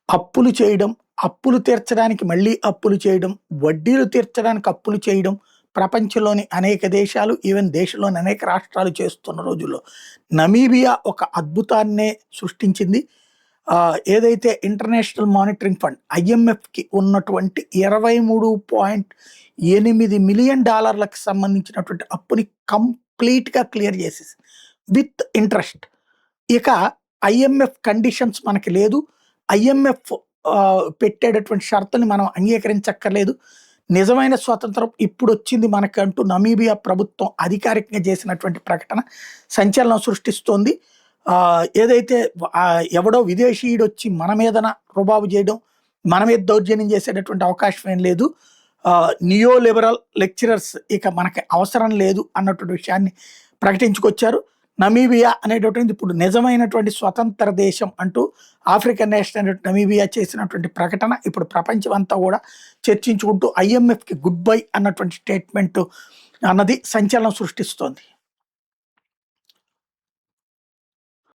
అప్పులు చేయడం, అప్పులు తీర్చడానికి మళ్ళీ అప్పులు చేయడం, వడ్డీలు తీర్చడానికి అప్పులు చేయడం, ప్రపంచంలోని అనేక దేశాలు, ఈవెన్ దేశంలోని అనేక రాష్ట్రాలు చేస్తున్న రోజుల్లో నమీబియా ఒక అద్భుతాన్నే సృష్టించింది. ఏదైతే ఇంటర్నేషనల్ మానిటరింగ్ ఫండ్ ఐఎంఎఫ్‌కి ఉన్నటువంటి $23.8 మిలియన్ సంబంధించినటువంటి అప్పుని కంప్లీట్‌గా క్లియర్ చేసేసింది. With interest. ఇక ఐఎంఎఫ్ కండిషన్స్ మనకి లేదు. ఐఎంఎఫ్ పెట్టేటటువంటి షరతుల్ని మనం అంగీకరించక్కర్లేదు. నిజమైన స్వాతంత్రం ఇప్పుడొచ్చింది మనకంటూ నమీబియా ప్రభుత్వం అధికారికంగా చేసినటువంటి ప్రకటన సంచలనం సృష్టిస్తోంది. ఏదైతే ఎవడో విదేశీయుడొచ్చి మన మీదన రుబాబు చేయడం, మన మీద దౌర్జన్యం చేసేటటువంటి అవకాశం ఏం లేదు. నియో లిబరల్ లెక్చరర్స్ ఇక మనకి అవసరం లేదు అన్నటువంటి విషయాన్ని ప్రకటించుకొచ్చారు. నమీబియా అనేటటువంటిది ఇప్పుడు నిజమైనటువంటి స్వతంత్ర దేశం అంటూ ఆఫ్రికన్ నేషన్ అనేటువంటి నమీబియా చేసినటువంటి ప్రకటన ఇప్పుడు ప్రపంచం అంతా కూడా చర్చించుకుంటూ ఐఎంఎఫ్‌కి గుడ్ బై అన్నటువంటి స్టేట్మెంట్ అన్నది సంచలనం సృష్టిస్తోంది.